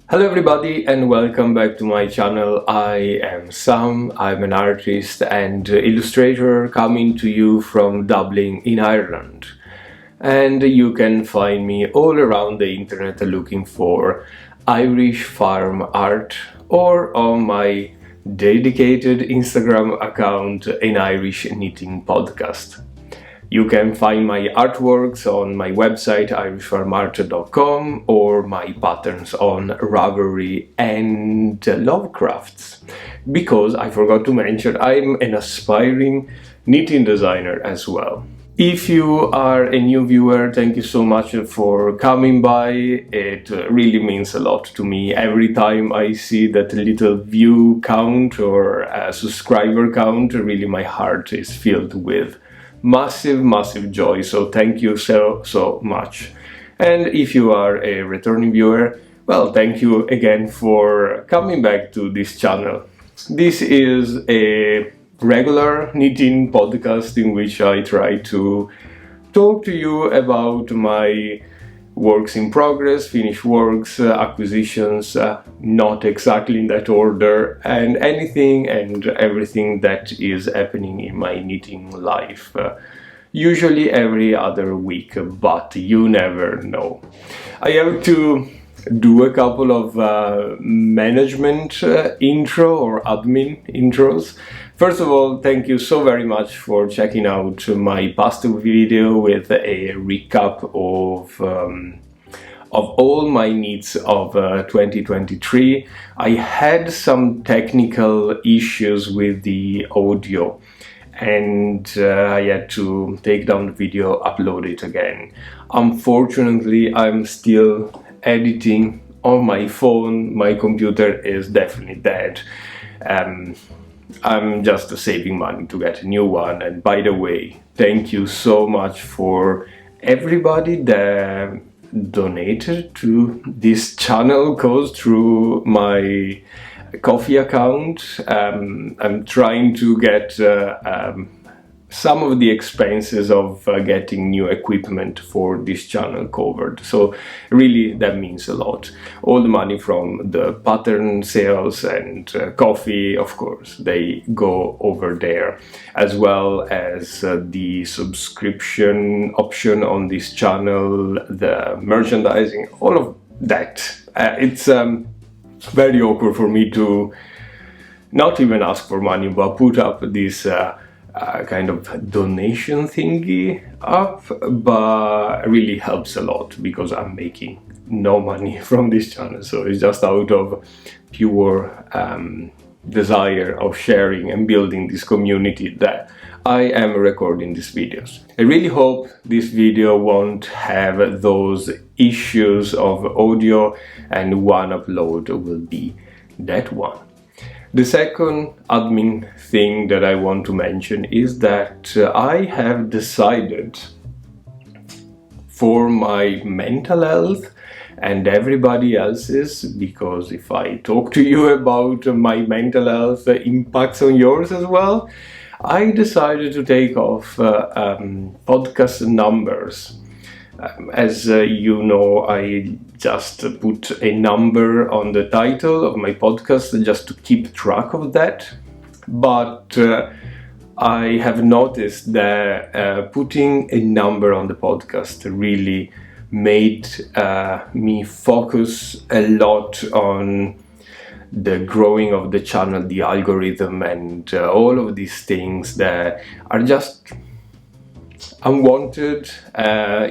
Hello everybody and welcome back to my channel. I am Sam. I'm an artist and illustrator coming to you from Dublin in Ireland. And you can find me all around the internet looking for Irish farm art or on my dedicated Instagram account, An Irish Knitting Podcast. You can find my artworks on my website irishfarmart.com or my patterns on Ravelry and Lovecrafts. Because I forgot to mention, I'm an aspiring knitting designer as well. If you are a new viewer, thank you so much for coming by. It really means a lot to me. Every time I see that little view count or subscriber count, really my heart is filled with massive joy, so thank you so much. And if you are a returning viewer, well, thank you again for coming back to this channel. This is a regular knitting podcast in which I try to talk to you about my works in progress, finished works, acquisitions, not exactly in that order, and anything and everything that is happening in my knitting life. Usually every other week, but you never know. I have to do a couple of management intro or admin intros. First of all, thank you so very much for checking out my past video with a recap of all my knits of 2023. I had some technical issues with the audio and I had to take down the video, upload it again. Unfortunately, I'm still editing on my phone. My computer is definitely dead. I'm just saving money to get a new one. And by the way, thank you so much for everybody that donated to this channel goes through my Coffee account. I'm trying to get some of the expenses of getting new equipment for this channel covered, so really that means a lot. All the money from the pattern sales and coffee, of course, they go over there, as well as the subscription option on this channel, the merchandising, all of that. It's very awkward for me to not even ask for money, but put up this kind of donation thingy up, but really helps a lot because I'm making no money from this channel, so it's just out of pure desire of sharing and building this community that I am recording these videos. I really hope this video won't have those issues of audio, and one upload will be that one. The second admin thing that I want to mention is that I have decided, for my mental health and everybody else's, because if I talk to you about my mental health impacts on yours as well, I decided to take off podcast numbers. As you know, I just put a number on the title of my podcast just to keep track of that. But I have noticed that putting a number on the podcast really made me focus a lot on the growing of the channel, the algorithm, and all of these things that are just unwanted,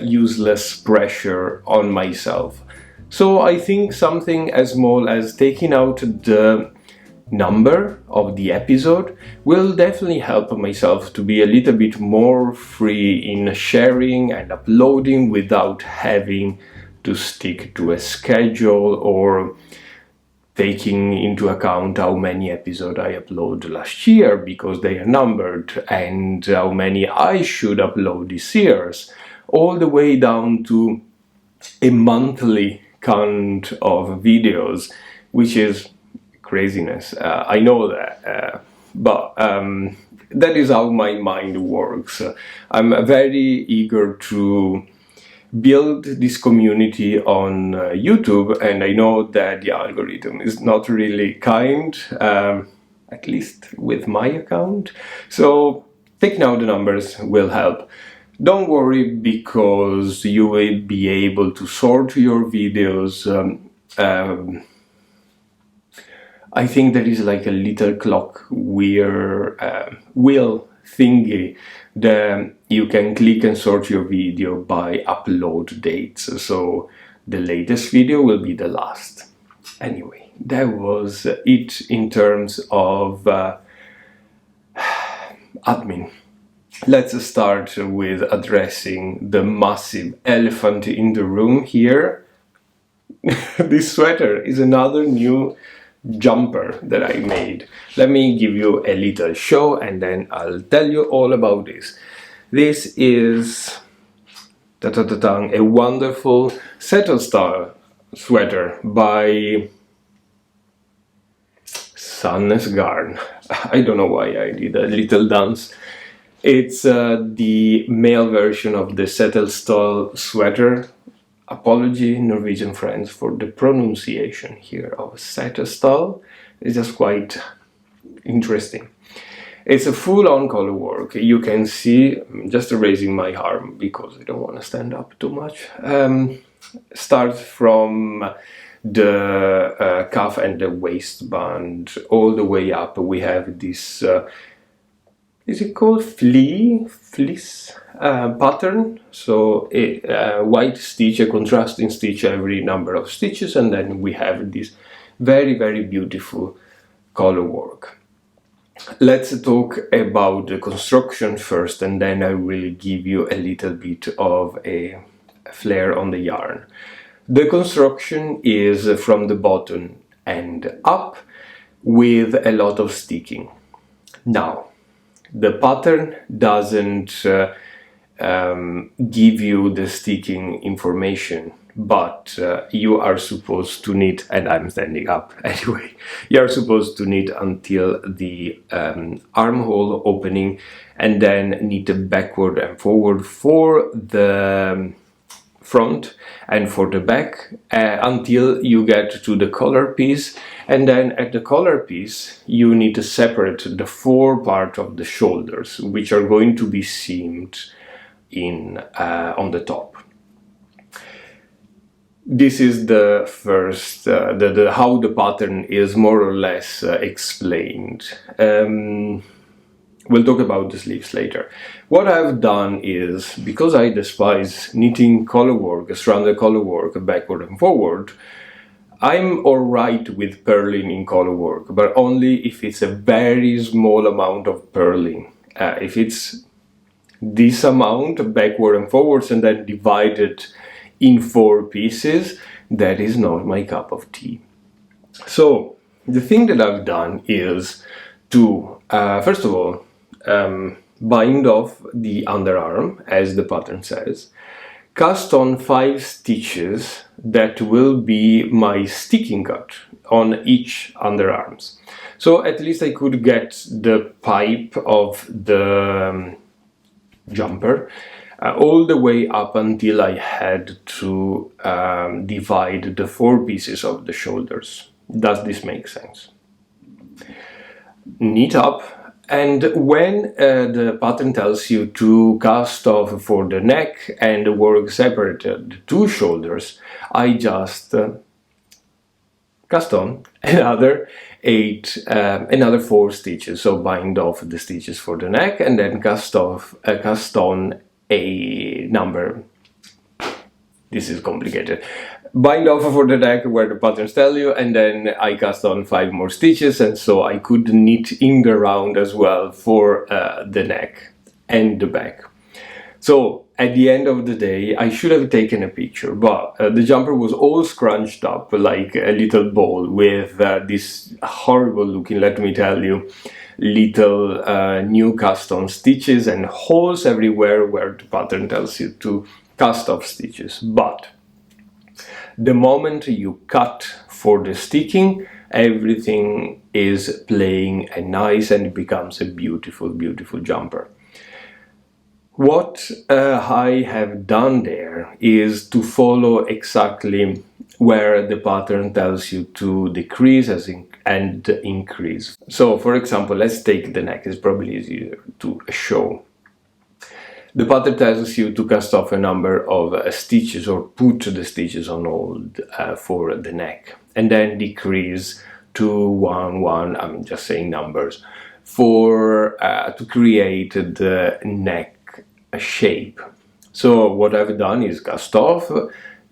useless pressure on myself. So I think something as small as taking out the number of the episode will definitely help myself to be a little bit more free in sharing and uploading without having to stick to a schedule or taking into account how many episodes I uploaded last year because they are numbered, and how many I should upload this year, all the way down to a monthly count of videos, which is craziness. I know that but that is how my mind works. I'm very eager to build this community on YouTube, and I know that the algorithm is not really kind, at least with my account. So taking out the numbers will help. Don't worry, because you will be able to sort your videos. I think there is like a little clock wheel thingy that you can click and sort your video by upload dates. So the latest video will be the last. Anyway, that was it in terms of admin. Let's start with addressing the massive elephant in the room here. This sweater is another new jumper that I made. Let me give you a little show and then I'll tell you all about this. This is a wonderful Setesdal Sweater by Sandnes Garn. I don't know why I did a little dance. It's the male version of the Setesdal Sweater. Apology, Norwegian friends, for the pronunciation here of Setesdal. It's just quite interesting. It's a full-on color work. You can see, I'm just raising my arm because I don't want to stand up too much. Start from the cuff and the waistband all the way up. We have this, is it called fleece pattern? So a white stitch, a contrasting stitch every number of stitches, and then we have this very, very beautiful color work. Let's talk about the construction first, and then I will give you a little bit of a flair on the yarn. The construction is from the bottom and up with a lot of sticking. Now, the pattern doesn't give you the sticking information, but you are supposed to knit, and I'm standing up anyway, you are supposed to knit until the armhole opening, and then knit backward and forward for the front and for the back until you get to the collar piece, and then at the collar piece you need to separate the fore part of the shoulders, which are going to be seamed in on the top. This is the first, how the pattern is more or less explained. We'll talk about the sleeves later. What I've done is, because I despise knitting color work, stranded color work, backward and forward, I'm alright with purling in color work, but only if it's a very small amount of purling. If it's this amount, backward and forwards, and then divided in 4 pieces, that is not my cup of tea. So the thing that I've done is to, first of all, bind off the underarm, as the pattern says, cast on 5 stitches that will be my sticking cut on each underarms. So at least I could get the pipe of the jumper all the way up until I had to divide the 4 pieces of the shoulders. Does this make sense? Knit up, and when the pattern tells you to cast off for the neck and work separated the 2 shoulders, I just cast on another 4 stitches. So bind off the stitches for the neck and then cast on a number. This is complicated. Bind off for the neck where the patterns tell you, and then I cast on 5 more stitches, and so I could knit in the round as well for the neck and the back. So at the end of the day, I should have taken a picture, but the jumper was all scrunched up like a little ball with this horrible looking, let me tell you, little new cast on stitches and holes everywhere where the pattern tells you to cast off stitches. But the moment you cut for the sticking, everything is playing a nice and it becomes a beautiful, beautiful jumper. What I have done there is to follow exactly where the pattern tells you to decrease and increase. So, for example, let's take the neck. It's probably easier to show. The pattern tells you to cast off a number of stitches or put the stitches on hold for the neck, and then decrease to 1, 1, I'm just saying numbers, for to create the neck shape. So what I've done is cast off,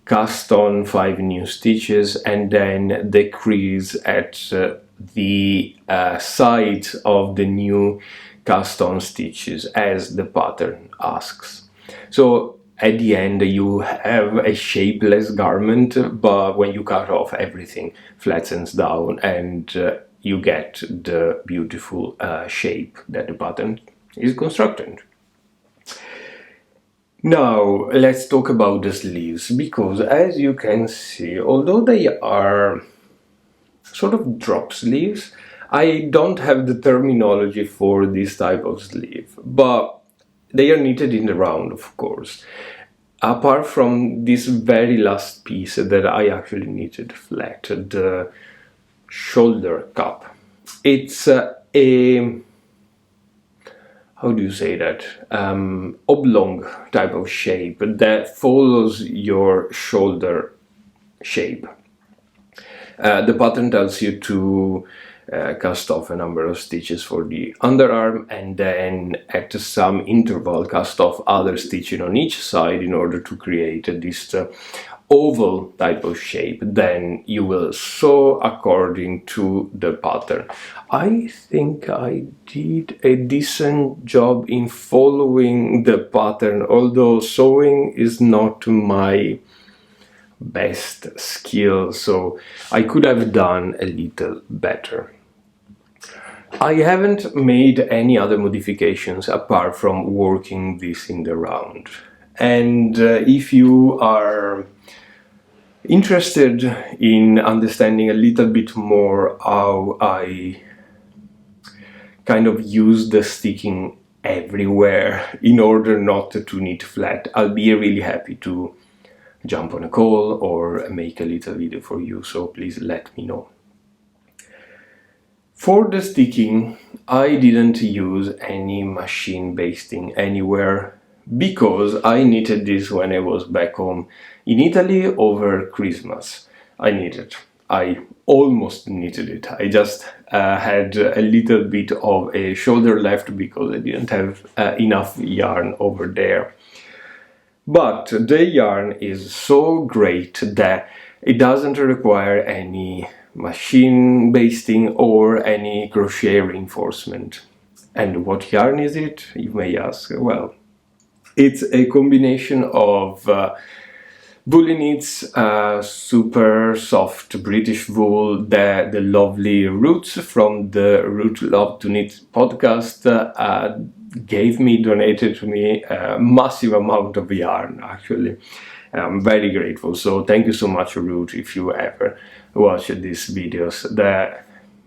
cast on 5 new stitches, and then decrease at the sides of the new cast on stitches as the pattern asks. So at the end you have a shapeless garment, but when you cut off, everything flattens down and you get the beautiful shape that the pattern is constructed. Now let's talk about the sleeves, because as you can see, although they are sort of drop sleeves, I don't have the terminology for this type of sleeve, but they are knitted in the round, of course. Apart from this very last piece that I actually knitted flat, the shoulder cup. It's how do you say that? Oblong type of shape that follows your shoulder shape. The pattern tells you to cast off a number of stitches for the underarm, and then at some interval cast off other stitching on each side in order to create this oval type of shape. Then you will sew according to the pattern. I think I did a decent job in following the pattern, although sewing is not my best skill, so I could have done a little better. I haven't made any other modifications apart from working this in the round. And if you are interested in understanding a little bit more how I kind of use the sticking everywhere in order not to knit flat, I'll be really happy to jump on a call or make a little video for you, so please let me know. For the sticking, I didn't use any machine basting anywhere because I knitted this when I was back home in Italy over Christmas. I almost knitted it. I just had a little bit of a shoulder left because I didn't have enough yarn over there. But the yarn is so great that it doesn't require any machine basting or any crochet reinforcement. And what yarn is it, you may ask? Well, it's a combination of woolly knits, super soft British wool that the lovely Roots from the Root Love to Knit podcast donated to me a massive amount of yarn, actually. I'm very grateful, so thank you so much, Root, if you ever watch these videos.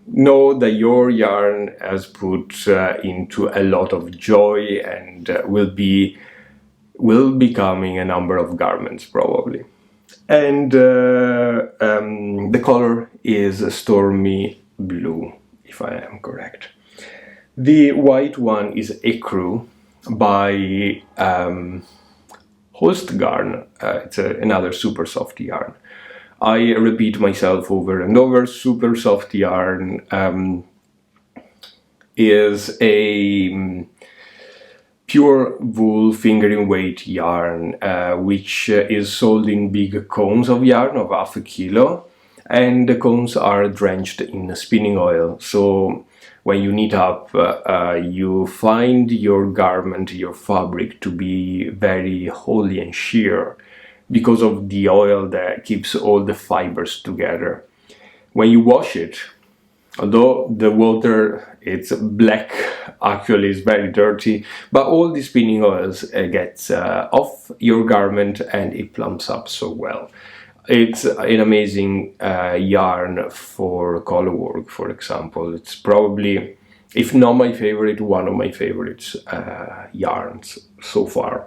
Know that your yarn has put into a lot of joy and will be becoming a number of garments probably. And the color is Stormy Blue, if I am correct. The white one is Ecru by Host Garn. It's another super soft yarn. I repeat myself over and over. Super soft yarn is a pure wool fingering weight yarn, which is sold in big cones of yarn of half a kilo, and the cones are drenched in spinning oil. So when you knit up, you find your garment, your fabric, to be very holey and sheer because of the oil that keeps all the fibers together. When you wash it, although the water, it's black, actually it's very dirty, but all the spinning oils gets off your garment and it plumps up so well. It's an amazing yarn for color work, for example. It's probably, if not my favorite, one of my favorites yarns so far.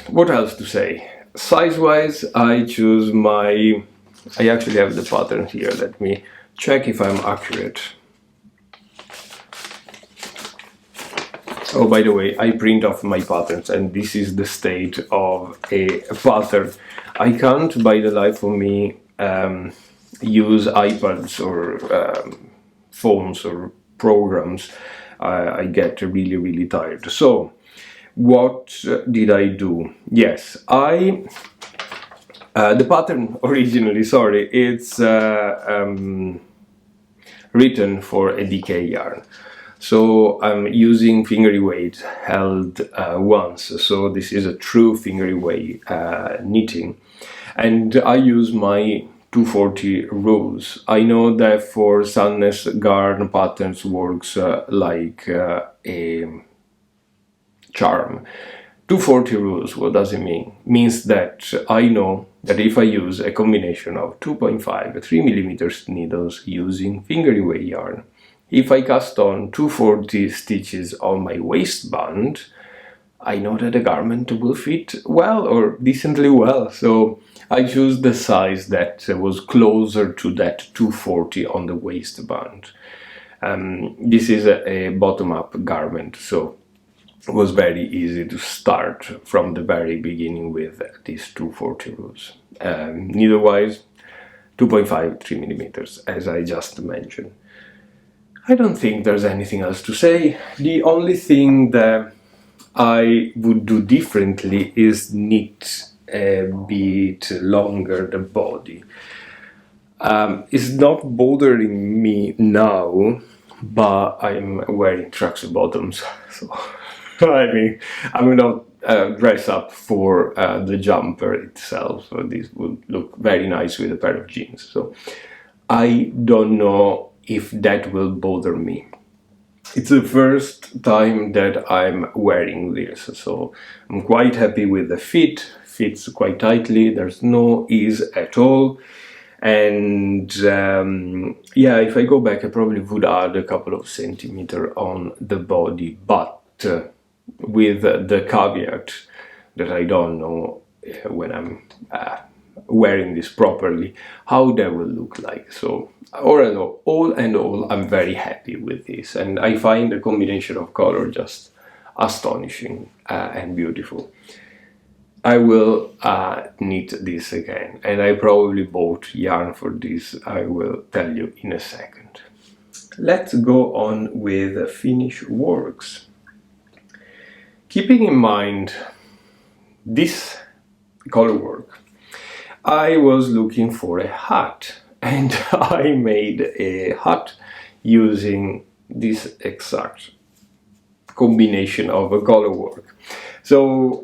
What else to say? Size-wise, I actually have the pattern here. Let me check if I'm accurate. Oh, by the way, I print off my patterns, and this is the state of a pattern. I can't, by the life of me, use iPads or phones or programs. I get really, really tired. So, what did I do? Yes, the pattern originally, sorry, it's written for a DK yarn. So I'm using fingery weight held once, so this is a true fingery weight knitting, and I use my 240 rules. I know that for Sandnes Garn patterns works like a charm. 240 rules, what does it mean? Means that I know that if I use a combination of 2.5 3mm needles using fingery weight yarn, if I cast on 240 stitches on my waistband, I know that the garment will fit well or decently well. So I choose the size that was closer to that 240 on the waistband. This is a bottom-up garment, so it was very easy to start from the very beginning with these 240 rules. Needle-wise, 2.5 3mm, as I just mentioned. I don't think there's anything else to say. The only thing that I would do differently is knit a bit longer the body. It's not bothering me now, but I'm wearing tracksuit bottoms, so I mean, I'm not dress up for the jumper itself, so this would look very nice with a pair of jeans. So I don't know if that will bother me. It's the first time that I'm wearing this, so I'm quite happy with the fit. Fits quite tightly, there's no ease at all. And yeah, if I go back, I probably would add a couple of centimeters on the body, but with the caveat that I don't know when I'm wearing this properly how that will look like. So all in all, I'm very happy with this, and I find the combination of color just astonishing and beautiful. I will knit this again, and I probably bought yarn for this. I will tell you in a second. Let's go on with finish works. Keeping in mind this color work, I was looking for a hat, and I made a hat using this exact combination of a color work. So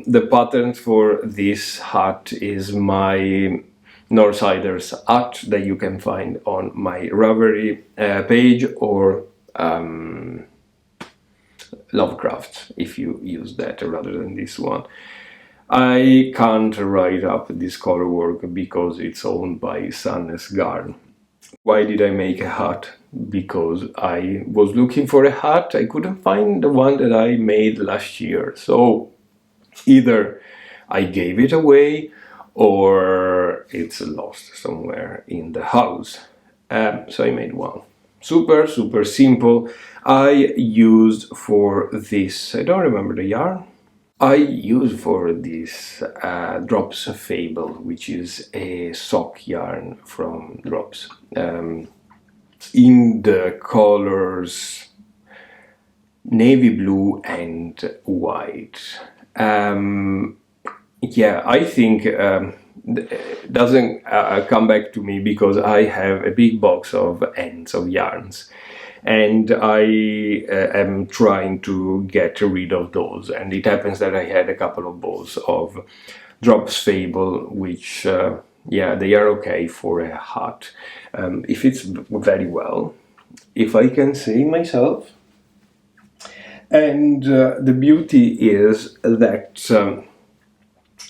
the pattern for this hat is my Northsiders hat that you can find on my Ravelry page, or Lovecraft if you use that rather than this one. I can't write up this color work because it's owned by Sandnes Garn. Why did I make a hat? Because I was looking for a hat. I couldn't find the one that I made last year. So either I gave it away or it's lost somewhere in the house. So I made one. Super simple. I used for this, I don't remember the yarn. I use for this Drops Fable, which is a sock yarn from Drops, in the colors navy blue and white. Yeah, I think it doesn't come back to me because I have a big box of ends of yarns, and I am trying to get rid of those, and it happens that I had a couple of balls of Drops Fable, which yeah, they are okay for a hat. It fits very well, if I can say myself. And the beauty is that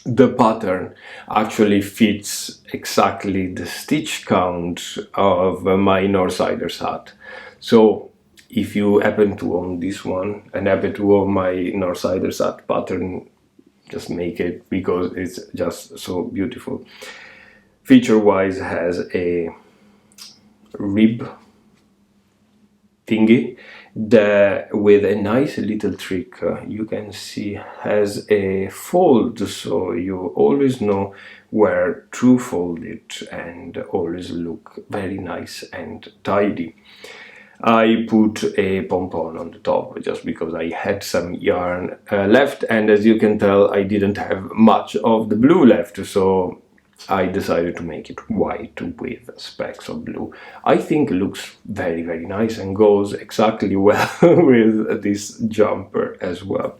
the pattern actually fits exactly the stitch count of my Northsiders hat. So if you happen to own this one and happen to own my Northsiders hat pattern, just make it, because it's just so beautiful. Feature wise, has a rib thingy that, with a nice little trick, you can see has a fold, so you always know where to fold it and always look very nice and tidy. I put a pom-pom on the top just because I had some yarn left, and as you can tell, I didn't have much of the blue left, so I decided to make it white with specks of blue. I think it looks very, very nice and goes exactly well with this jumper as well.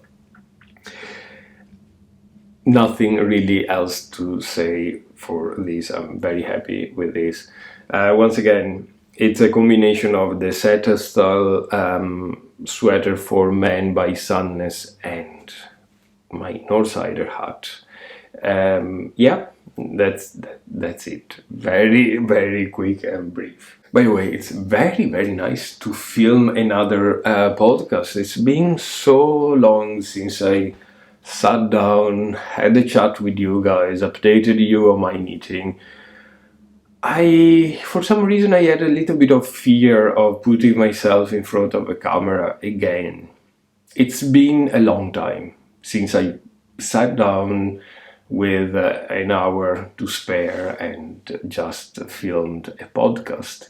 Nothing really else to say for this. I'm very happy with this. Once again, it's a combination of the Setesdal Sweater for Men by Sandnes and my Northsider hat. Yeah, that's it. Very, very quick and brief. By the way, it's very, very nice to film another podcast. It's been so long since I sat down, had a chat with you guys, updated you on my knitting. For some reason, I had a little bit of fear of putting myself in front of a camera again. It's been a long time since I sat down with an hour to spare and just filmed a podcast.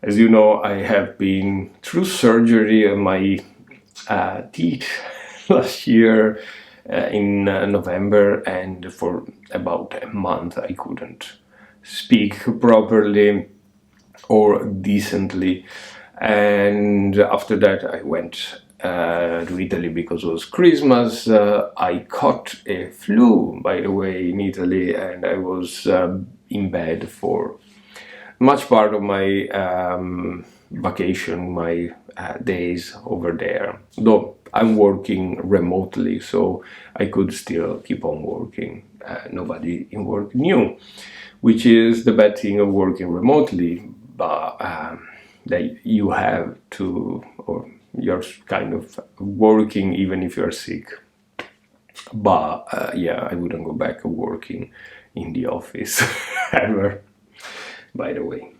As you know, I have been through surgery on my teeth last year in November, and for about a month I couldn't speak properly or decently, and after that I went to Italy because it was Christmas. I caught a flu, by the way, in Italy, and I was in bed for much part of my vacation, my days over there. Though I'm working remotely, so I could still keep on working. Nobody in work knew, which is the bad thing of working remotely, but that you have to, or you're kind of working even if you're sick. But yeah, I wouldn't go back working in the office ever, by the way.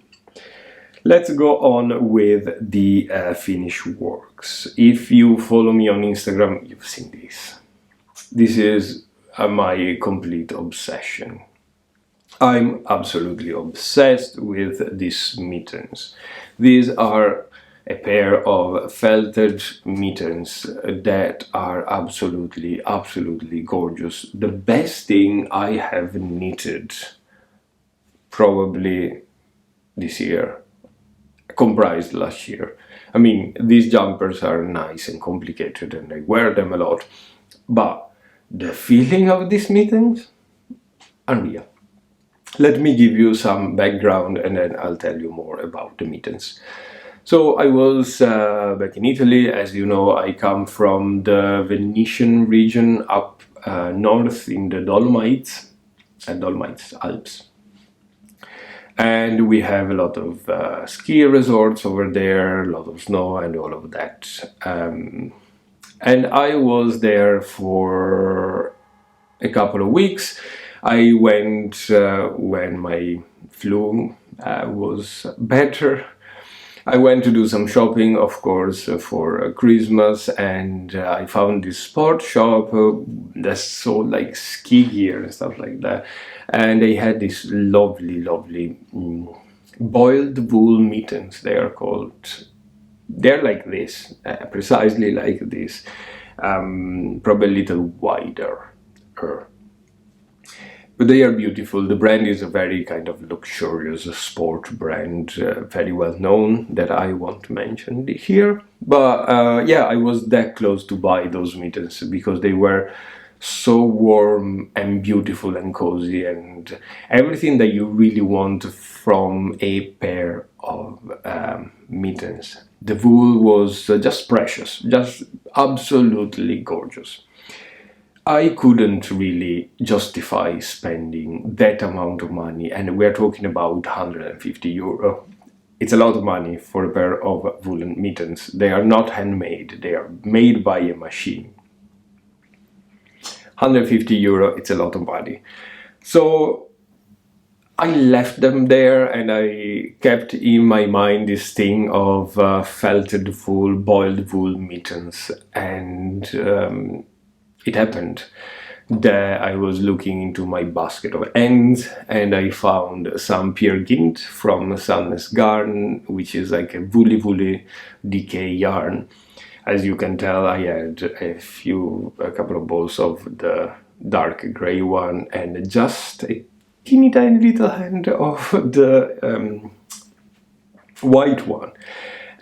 Let's go on with the finished works. If you follow me on Instagram, you've seen this. This is my complete obsession. I'm absolutely obsessed with these mittens. These are a pair of felted mittens that are absolutely, absolutely gorgeous. The best thing I have knitted probably this year, comprised last year. I mean, these jumpers are nice and complicated and I wear them a lot, but the feeling of these mittens, unreal. Let me give you some background and then I'll tell you more about the mittens. So I was back in Italy. As you know, I come from the Venetian region up north in the Dolomites Alps. And we have a lot of ski resorts over there, a lot of snow and all of that. And I was there for a couple of weeks. I went when my flu was better. I went to do some shopping, of course, for Christmas, and I found this sport shop that sold like ski gear and stuff like that. And they had these lovely, lovely boiled wool mittens, they are called. They're like this, precisely like this, probably a little wider. But they are beautiful. The brand is a very kind of luxurious sport brand, very well known, that I won't mention here. But yeah, I was that close to buy those mittens because they were so warm and beautiful and cozy and everything that you really want from a pair of mittens. The wool was just precious, just absolutely gorgeous. I couldn't really justify spending that amount of money, and we're talking about €150. It's a lot of money for a pair of woolen mittens. They are not handmade, they are made by a machine. €150, it's a lot of money. So I left them there, and I kept in my mind this thing of felted wool, boiled wool mittens, and it happened that I was looking into my basket of ends, and I found some Peer Gynt from Sandnes Garn, which is like a woolly decay yarn. As you can tell, I had a couple of balls of the dark grey one and just a teeny tiny little hand of the white one.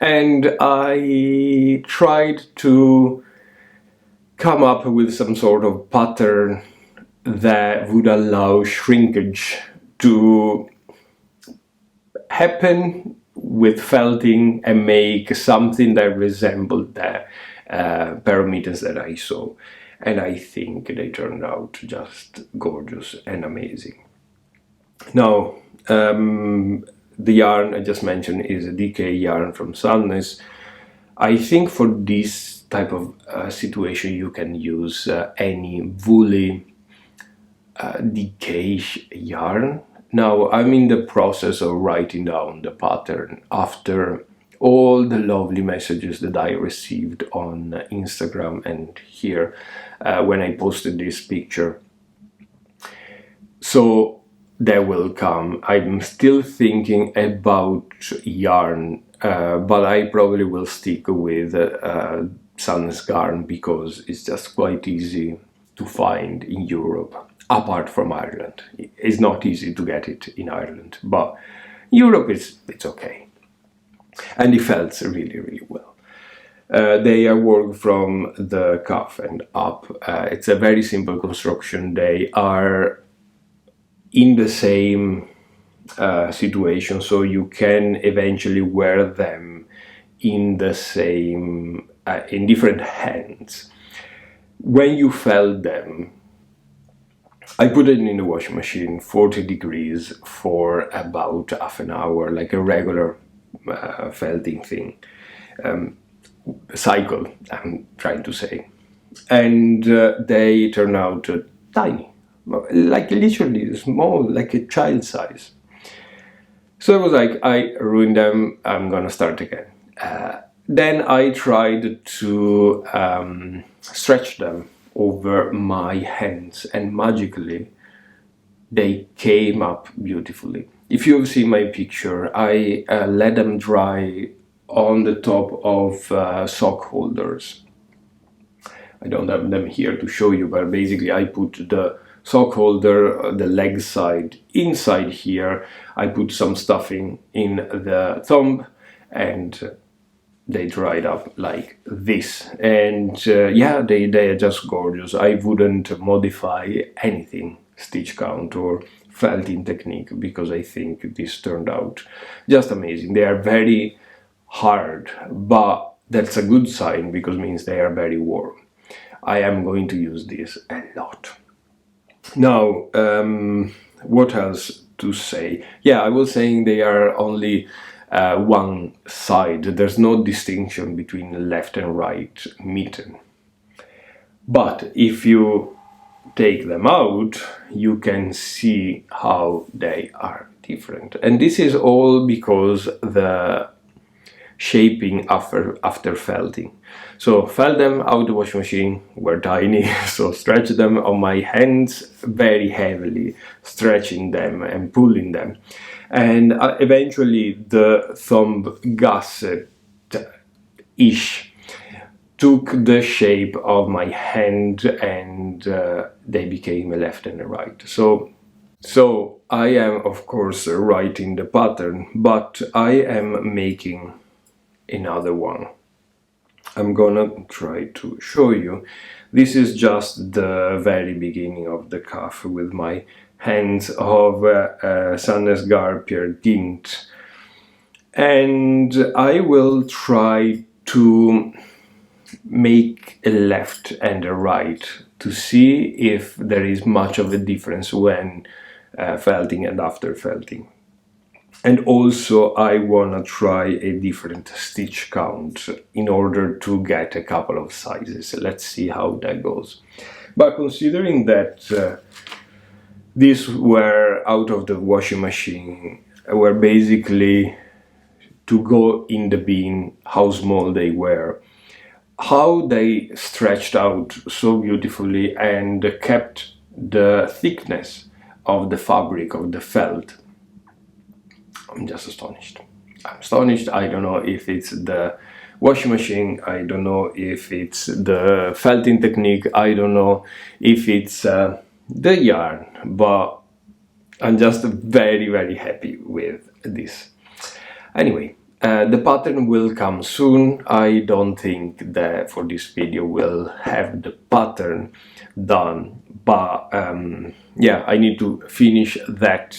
And I tried to come up with some sort of pattern that would allow shrinkage to happen with felting and make something that resembled the pair of mittens that I saw. And I think they turned out just gorgeous and amazing. Now, the yarn I just mentioned is a DK yarn from Sandnes. I think for this type of situation you can use any woolly DK yarn. Now, I'm in the process of writing down the pattern after all the lovely messages that I received on Instagram and here when I posted this picture. So that will come. I'm still thinking about yarn, but I probably will stick with Sandnes Garn because it's just quite easy to find in Europe, apart from Ireland. It's not easy to get it in Ireland, but Europe it's okay. And it felt really well. They are worked from the cuff and up. It's a very simple construction. They are in the same situation, so you can eventually wear them in the same in different hands. When you felt them, I put it in the washing machine 40 degrees for about half an hour, like a regular felting thing cycle, I'm trying to say. And they turn out tiny, like literally small, like a child size. So I was like, I ruined them, I'm gonna start again. Then I tried to stretch them over my hands, and magically they came up beautifully. If you've seen my picture, I let them dry on the top of sock holders. I don't have them here to show you, but basically I put the sock holder, the leg side, inside here. I put some stuffing in the thumb, and they dried up like this. And yeah, they are just gorgeous. I wouldn't modify anything, stitch count or felting technique, because I think this turned out just amazing. They are very hard, but that's a good sign because it means they are very warm. I am going to use this a lot. Now, what else to say? Yeah, I was saying they are only one side. There's no distinction between left and right mitten. But if you take them out, you can see how they are different. And this is all because the shaping after felting. So felt them out the washing machine, were tiny, so stretch them on my hands very heavily, stretching them and pulling them. And eventually the thumb gusset-ish took the shape of my hand, and they became a left and a right. So I am of course writing the pattern, but I am making another one. I'm gonna try to show you. This is just the very beginning of the cuff with my hands of Sandnes Garn Peer Gynt, and I will try to make a left and a right to see if there is much of a difference when felting and after felting. And also I want to try a different stitch count in order to get a couple of sizes. Let's see how that goes. But considering that these were out of the washing machine, were basically to go in the bin, how small they were, how they stretched out so beautifully and kept the thickness of the fabric, of the felt. I'm just astonished. I'm astonished. I don't know if it's the washing machine, I don't know if it's the felting technique, I don't know if it's the yarn, but I'm just very, very happy with this. Anyway, the pattern will come soon. I don't think that for this video we'll have the pattern done, but yeah, I need to finish that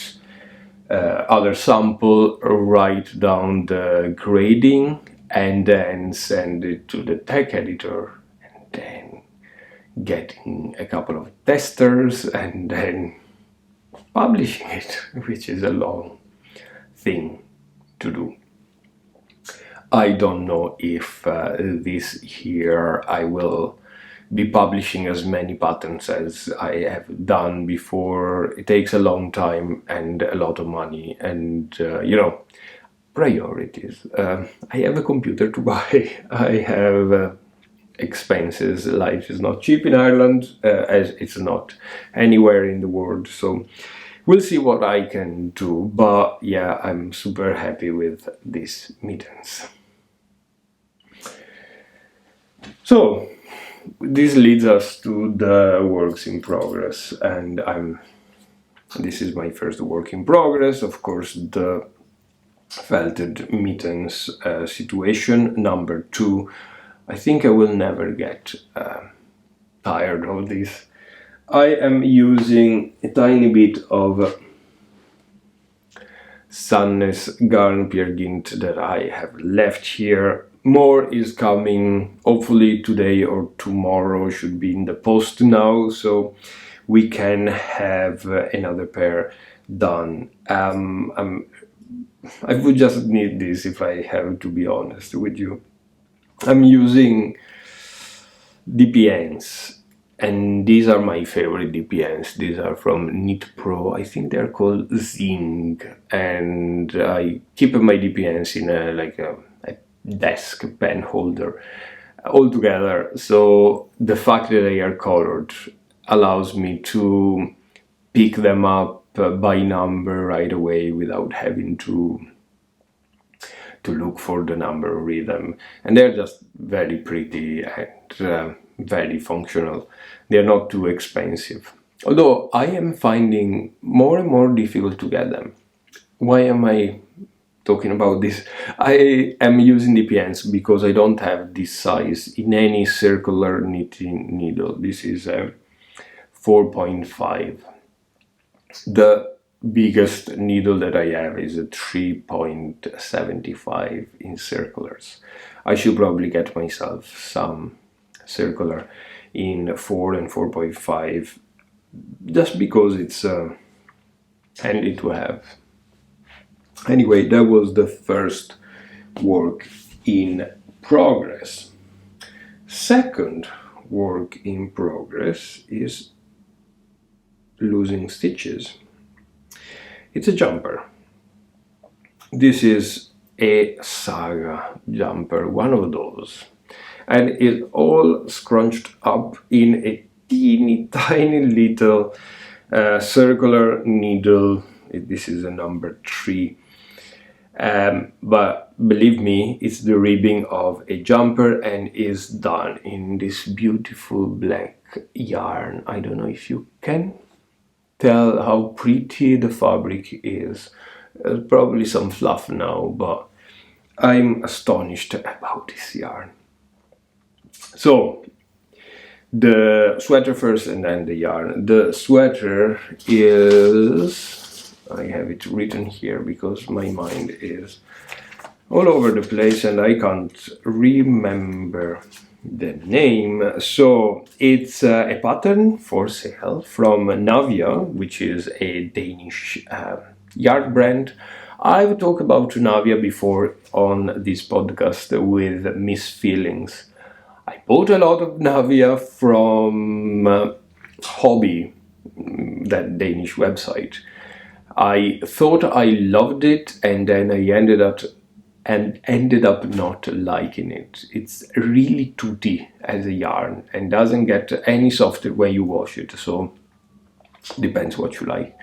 other sample, write down the grading, and then send it to the tech editor, and then getting a couple of testers, and then publishing it, which is a long thing to do. I don't know if this year I will be publishing as many patterns as I have done before. It takes a long time and a lot of money, and you know, priorities. I have a computer to buy, I have expenses. Life is not cheap in Ireland, as it's not anywhere in the world, so we'll see what I can do. But yeah, I'm super happy with these mittens. So this leads us to the works in progress, and this is my first work in progress, of course, the felted mittens situation, number 2. I think I will never get tired of this. I am using a tiny bit of Sandnes Garn Peer Gynt that I have left here. More is coming, hopefully today or tomorrow, should be in the post now, so we can have another pair done. I would just need this, if I have to be honest with you. I'm using DPNs, and these are my favorite DPNs. These are from Knit Pro. I think they're called Zing, and I keep my DPNs in a desk pen holder all together, so the fact that they are colored allows me to pick them up by number right away without having to look for the number or read them, and they're just very pretty and very functional. They're not too expensive, although I am finding more and more difficult to get them. Why am I talking about this? I am using DPNs because I don't have this size in any circular knitting needle. This is a 4.5. The biggest needle that I have is a 3.75 in circulars. I should probably get myself some circular in 4 and 4.5, just because it's handy to have. Anyway, that was the first work in progress. Second work in progress is losing stitches. It's a jumper. This is a Saga jumper, one of those, and it's all scrunched up in a teeny tiny little circular needle. This is a number 3. But believe me, it's the ribbing of a jumper and is done in this beautiful black yarn. I don't know if you can tell how pretty the fabric is. There's probably some fluff now, but I'm astonished about this yarn. So the sweater first and then the yarn. The sweater is, I have it written here because my mind is all over the place and I can't remember the name. So it's a pattern for sale from Navia, which is a Danish yarn brand. I've talked about Navia before on this podcast with Miss Feelings. I bought a lot of Navia from Hobby, that Danish website. I thought I loved it, and then I ended up not liking it. It's really toothy as a yarn and doesn't get any softer when you wash it, so depends what you like.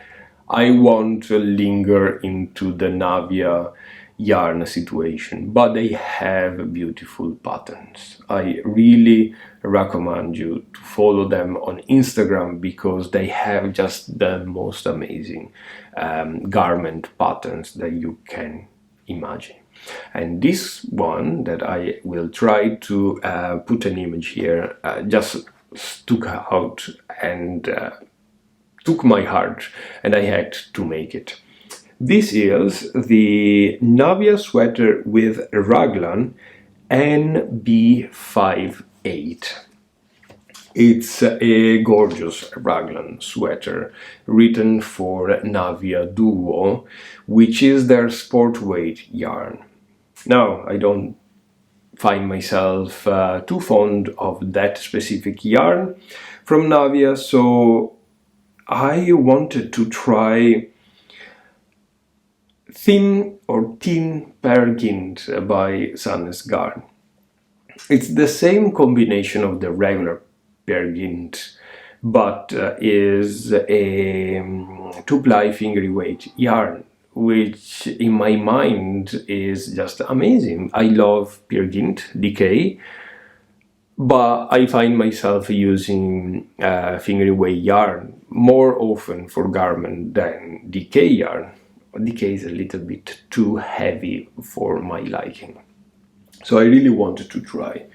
I won't linger into the Navia yarn situation, but they have beautiful patterns. I really recommend you to follow them on Instagram because they have just the most amazing garment patterns that you can imagine. And this one that I will try to put an image here just stuck out and took my heart, and I had to make it. This is the Navia sweater with raglan NB58. It's a gorgeous raglan sweater written for Navia Duo, which is their sport weight yarn. Now, I don't find myself too fond of that specific yarn from Navia, so I wanted to try Thin Pear Gynt by Sandnes Garn. It's the same combination of the regular Pear Gynt, but is a two-ply finger weight yarn, which in my mind is just amazing. I love Pear Gynt DK, but I find myself using finger weight yarn more often for garment than DK yarn. DK is a little bit too heavy for my liking. So I really wanted to try.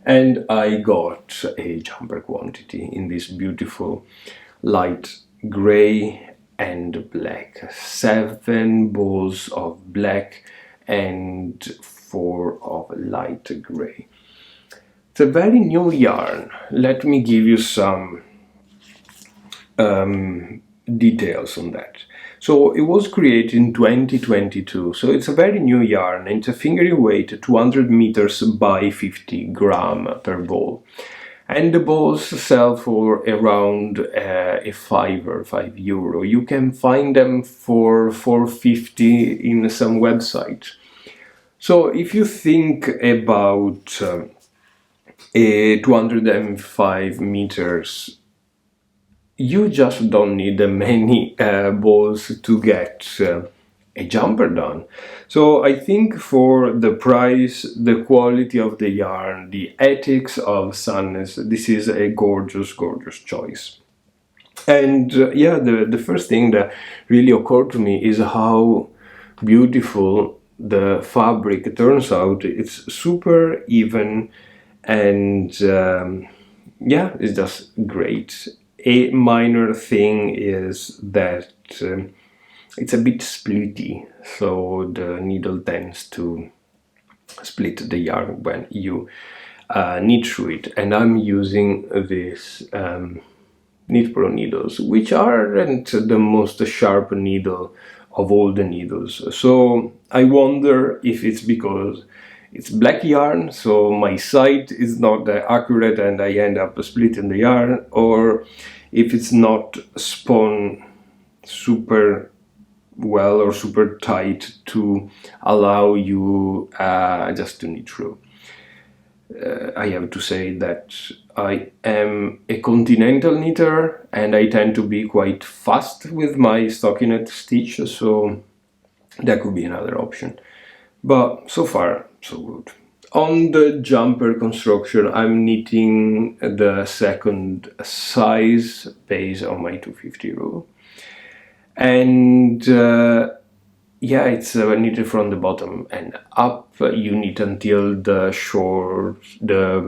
And I got a jumper quantity in this beautiful light gray and black. 7 balls of black and 4 of light gray. It's a very new yarn. Let me give you some details on that. So it was created in 2022, so it's a very new yarn. It's a finger weight 200 meters by 50 gram per ball. And the balls sell for around a €5. You can find them for $4.50 in some website. So if you think about a 205 meters, you just don't need many balls to get a jumper done. So I think for the price, the quality of the yarn, the ethics of Sandnes, this is a gorgeous, gorgeous choice. And yeah, the first thing that really occurred to me is how beautiful the fabric turns out. It's super even, and yeah, it's just great. A minor thing is that it's a bit splitty, so the needle tends to split the yarn when you knit through it. And I'm using this Knit Pro needles, which aren't the most sharp needle of all the needles. So I wonder if it's because it's black yarn, so my sight is not accurate and I end up splitting the yarn, or if it's not spun super well or super tight to allow you just to knit through. I have to say that I am a continental knitter and I tend to be quite fast with my stockinette stitch, so that could be another option. But so far, so good. On the jumper construction, I'm knitting the second size based on my 250 rule. And yeah, it's knitted from the bottom and up. You knit until the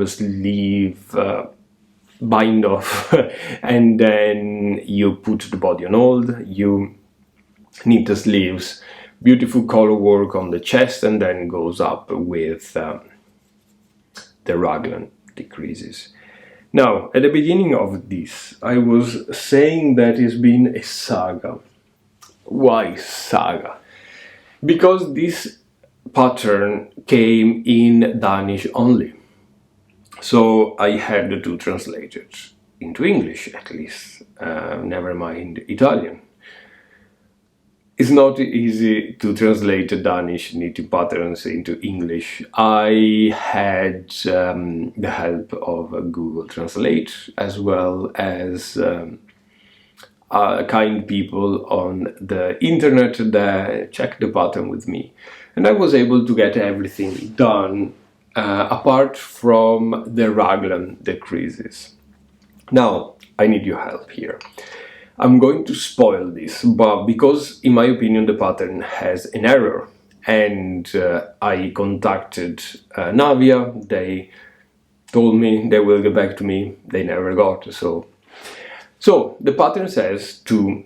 sleeve bind off, and then you put the body on hold. You knit the sleeves, beautiful color work on the chest, and then goes up with the raglan. decreases. Now, at the beginning of this, I was saying that it's been a saga. Why saga? Because this pattern came in Danish only. So I had to translate it into English at least, never mind Italian. It's not easy to translate Danish knitting patterns into English. I had the help of Google Translate, as well as kind people on the internet that checked the pattern with me. And I was able to get everything done apart from the raglan decreases. Now, I need your help here. I'm going to spoil this, but because in my opinion the pattern has an error, and I contacted Navia, they told me they will get back to me, they never got. So the pattern says to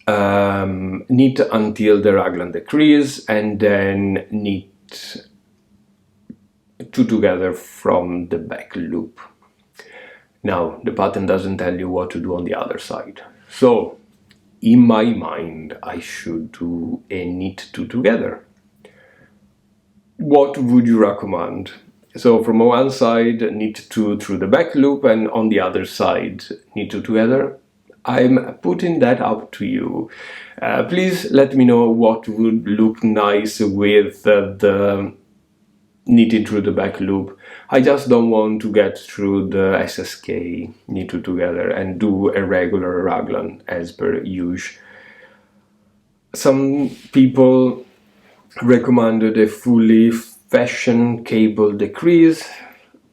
knit until the raglan decrease and then knit two together from the back loop. Now, the pattern doesn't tell you what to do on the other side. So, in my mind, I should do a knit two together. What would you recommend? So, from one side, knit two through the back loop, and on the other side, knit two together. I'm putting that up to you. Please let me know what would look nice with the knitting through the back loop. I just don't want to get through the SSK knit two together and do a regular raglan as per usual. Some people recommended a fully fashion cable decrease.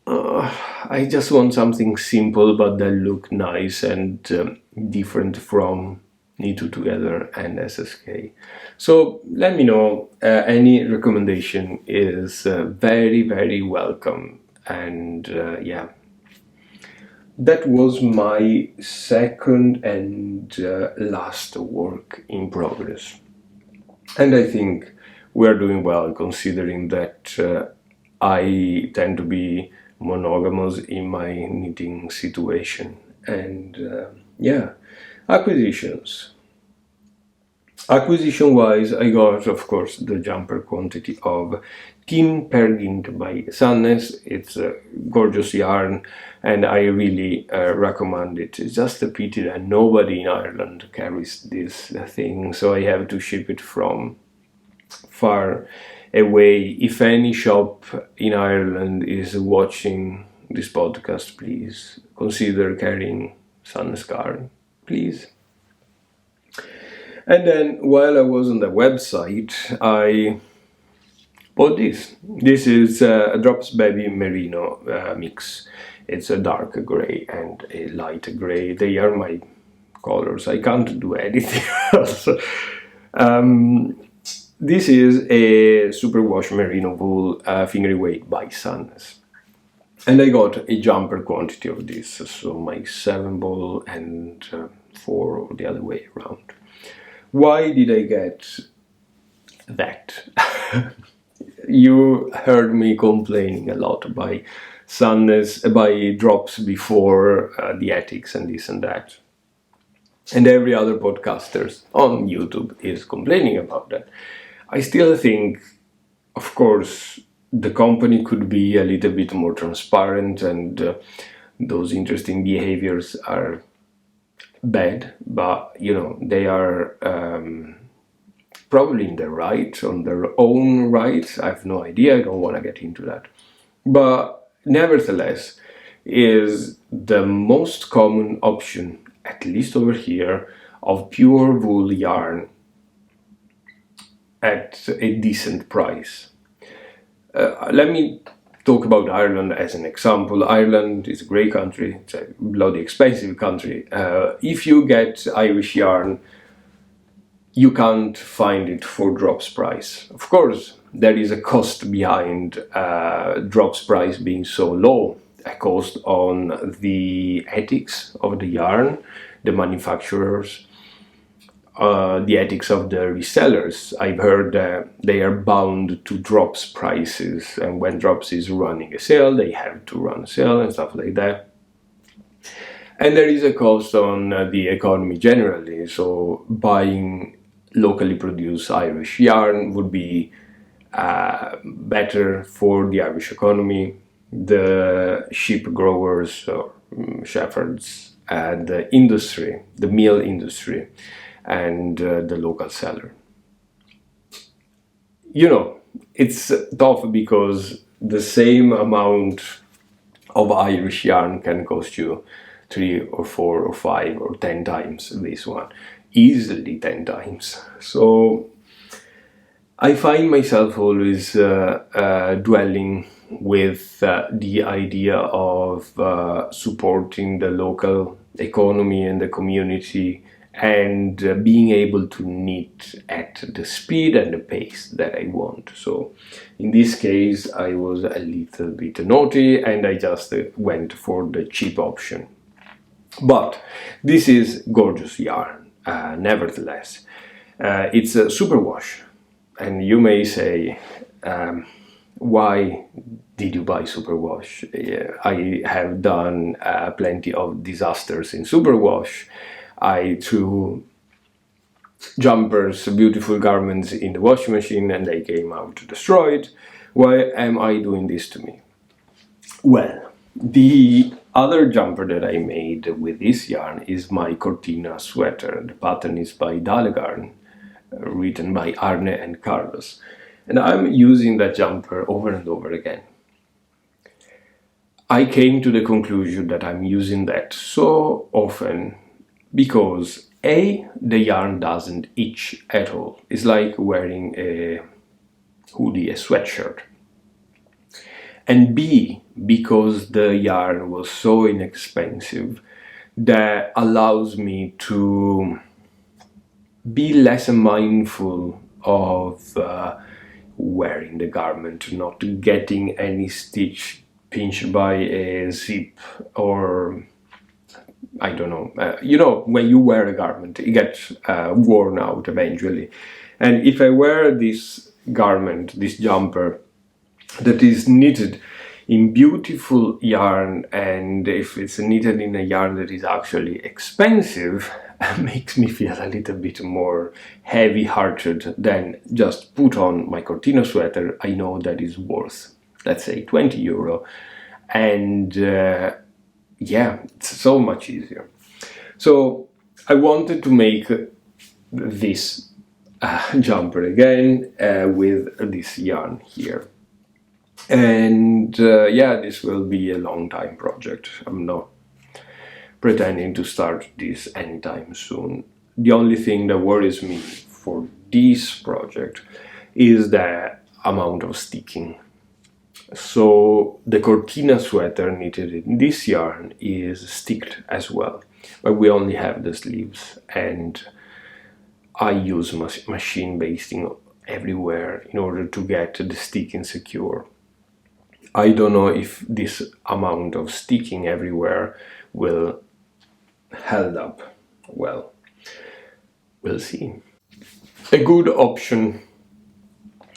I just want something simple but that look nice and different from knit two together and SSK. So let me know, any recommendation is very, very welcome. And yeah, that was my second and last work in progress. And I think we're doing well, considering that I tend to be monogamous in my knitting situation. And yeah, acquisitions. Acquisition-wise, I got, of course, the jumper quantity of Tin Pergint by Sandnes. It's a gorgeous yarn, and I really recommend it. It's just a pity that nobody in Ireland carries this thing, so I have to ship it from far away. If any shop in Ireland is watching this podcast, please consider carrying Sandnes Garn, please. And then while I was on the website, I bought this. This is a Drops Baby Merino mix. It's a dark grey and a light grey. They are my colors. I can't do anything else. This is a superwash merino wool fingering weight by Sandnes. And I got a jumper quantity of this, so my 7 ball and 4 the other way around. Why did I get that? You heard me complaining a lot by Sandnes, by drops before the ethics and this and that. And every other podcaster on YouTube is complaining about that. I still think, of course, the company could be a little bit more transparent, and those interesting behaviors are bad, but you know, they are probably in the right, on their own right. I have no idea, I don't want to get into that. But nevertheless, is the most common option, at least over here, of pure wool yarn at a decent price. Let me talk about Ireland as an example. Ireland is a great country, it's a bloody expensive country. If you get Irish yarn, you can't find it for drops price. Of course, there is a cost behind drops price being so low, a cost on the ethics of the yarn, the manufacturers. the ethics of the resellers. I've heard that they are bound to drops prices, and when drops is running a sale, they have to run a sale and stuff like that. And there is a cost on the economy generally, so buying locally produced Irish yarn would be better for the Irish economy, the sheep growers or shepherds, the industry, the meal industry, and the local seller. You know, it's tough because the same amount of Irish yarn can cost you 3 or 4 or 5 or 10 times this one, easily 10 times. So I find myself always dwelling with the idea of supporting the local economy and the community, and being able to knit at the speed and the pace that I want. So in this case I was a little bit naughty and I just went for the cheap option. But this is gorgeous yarn, nevertheless. It's a superwash, and you may say, why did you buy superwash? I have done plenty of disasters in superwash. I threw jumpers, beautiful garments in the washing machine and they came out destroyed. Why am I doing this to me? Well, the other jumper that I made with this yarn is my Cortina sweater. The pattern is by Setesdal Garn, written by Arne and Carlos. And I'm using that jumper over and over again. I came to the conclusion that I'm using that so often because A, the yarn doesn't itch at all. It's like wearing a hoodie, a sweatshirt. And B, because the yarn was so inexpensive, that allows me to be less mindful of wearing the garment, not getting any stitch pinched by a zip, or I don't know. You know, when you wear a garment, it gets worn out eventually. And if I wear this garment, this jumper, that is knitted in beautiful yarn, and if it's knitted in a yarn that is actually expensive, it makes me feel a little bit more heavy-hearted than just put on my Cortina sweater. I know that is worth, let's say, 20 euro, and yeah, it's so much easier. So I wanted to make this jumper again with this yarn here. And yeah, this will be a long time project. I'm not pretending to start this anytime soon. The only thing that worries me for this project is the amount of sticking. So the Cortina sweater knitted in this yarn is sticked as well, but we only have the sleeves, and I use machine basting everywhere in order to get the sticking secure. I don't know if this amount of sticking everywhere will hold up well. We'll see. A good option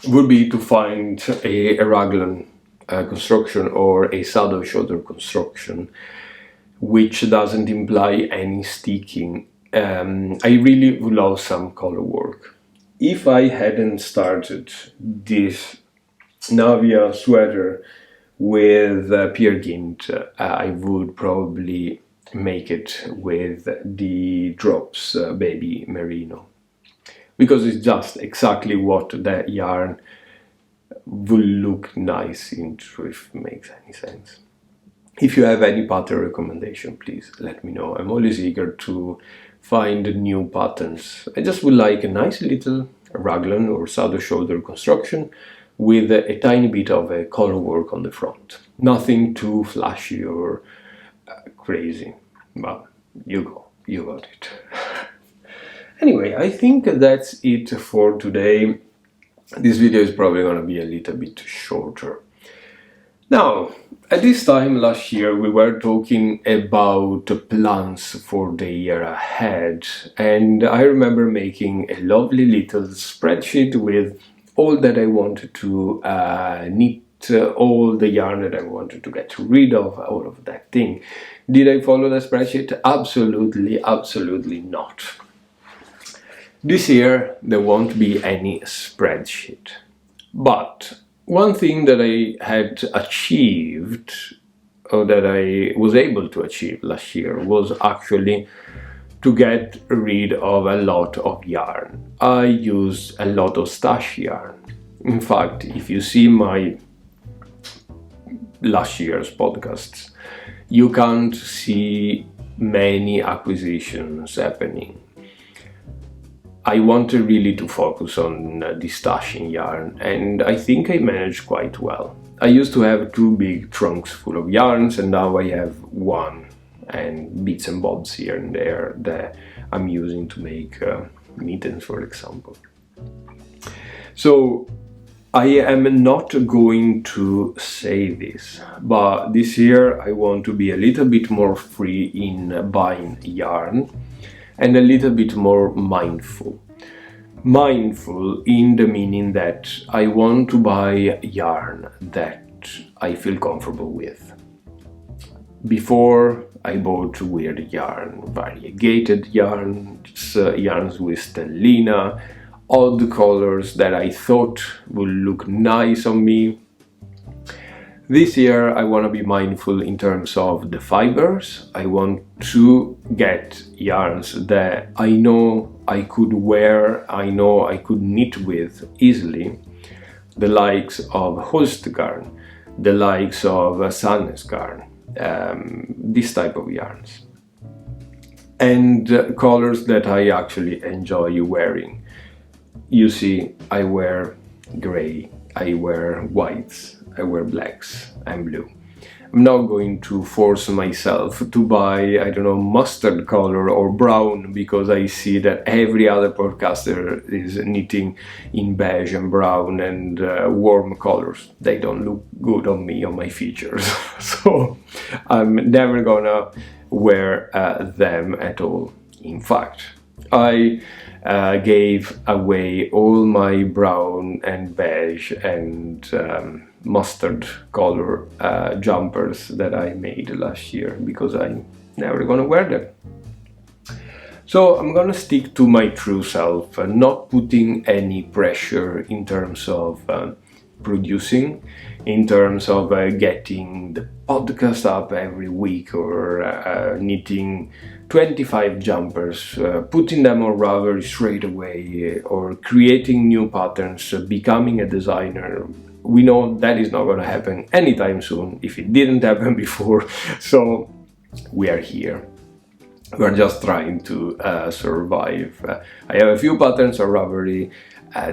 would be to find a raglan construction or a saddle shoulder construction which doesn't imply any sticking. I really would love some color work. If I hadn't started this Navia sweater with Peer Gynt, I would probably make it with the Drops Baby Merino, because it's just exactly what that yarn will look nice into, if it makes any sense. If you have any pattern recommendation, please let me know. I'm always eager to find new patterns. I just would like a nice little raglan or saddle shoulder construction with a tiny bit of a color work on the front. Nothing too flashy or crazy, but you got it. Anyway, I think that's it for today. This video is probably going to be a little bit shorter. Now, at this time last year, we were talking about plans for the year ahead, and I remember making a lovely little spreadsheet with all that I wanted to knit, all the yarn that I wanted to get rid of, all of that thing. Did I follow the spreadsheet? Absolutely, absolutely not. This year, there won't be any spreadsheet. But one thing that I had achieved, or that I was able to achieve last year, was actually to get rid of a lot of yarn. I used a lot of stash yarn. In fact, if you see my last year's podcasts, you can't see many acquisitions happening. I wanted really to focus on destashing yarn, and I think I managed quite well. I used to have 2 big trunks full of yarns, and now I have 1 and bits and bobs here and there that I'm using to make mittens, for example. So I am not going to say this, but this year I want to be a little bit more free in buying yarn and a little bit more mindful. Mindful in the meaning that I want to buy yarn that I feel comfortable with. Before, I bought weird yarn, variegated yarns, yarns with stellina, odd colors that I thought would look nice on me. This year I want to be mindful in terms of the fibers. I want to get yarns that I know I could wear, I know I could knit with easily. The likes of Setesdal Garn, the likes of Sandnes Garn, this type of yarns. And colors that I actually enjoy wearing. You see, I wear grey, I wear whites, I wear blacks and blue. I'm not going to force myself to buy, I don't know, mustard color or brown, because I see that every other podcaster is knitting in beige and brown and warm colors. They don't look good on me, on my features. So I'm never gonna wear them at all. In fact, I gave away all my brown and beige and mustard color jumpers that I made last year because I'm never gonna wear them. So I'm gonna stick to my true self, not putting any pressure in terms of producing, in terms of getting the podcast up every week, or knitting 25 jumpers, putting them on Ravelry straight away, or creating new patterns, becoming a designer. We know that is not going to happen anytime soon, if it didn't happen before. So we are here. We're just trying to survive. I have a few patterns on Ravelry.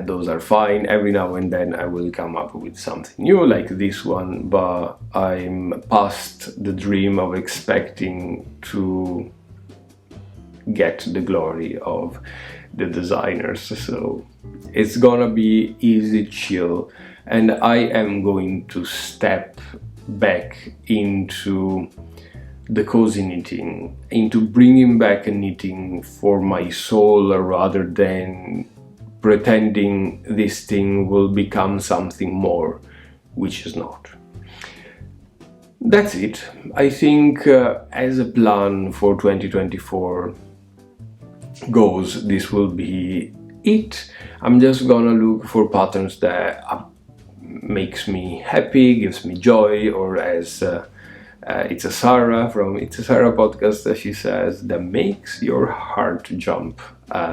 Those are fine. Every now and then I will come up with something new like this one, but I'm past the dream of expecting to get the glory of the designers. So it's gonna be easy, chill, and I am going to step back into the cozy knitting, into bringing back a knitting for my soul, rather than pretending this thing will become something more, which is not. That's it. I think as a plan for 2024 goes, this will be it. I'm just gonna look for patterns that makes me happy, gives me joy, or as It's a Sarah from It's a Sarah podcast, she says, that makes your heart jump.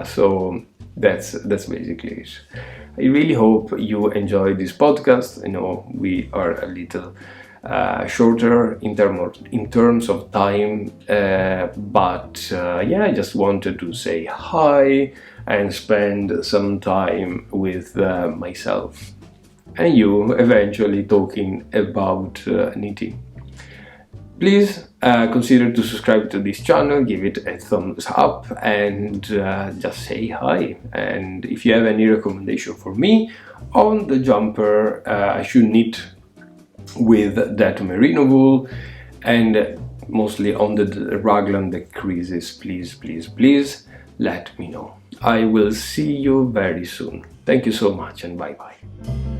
So that's basically it. I really hope you enjoyed this podcast. I know we are a little shorter in terms of time, but yeah, I just wanted to say hi and spend some time with myself and you, eventually talking about knitting. Please consider to subscribe to this channel, give it a thumbs up, and just say hi. And if you have any recommendation for me on the jumper I should knit with that merino wool, and mostly on the raglan decreases, please let me know. I will see you very soon. Thank you so much, and bye bye.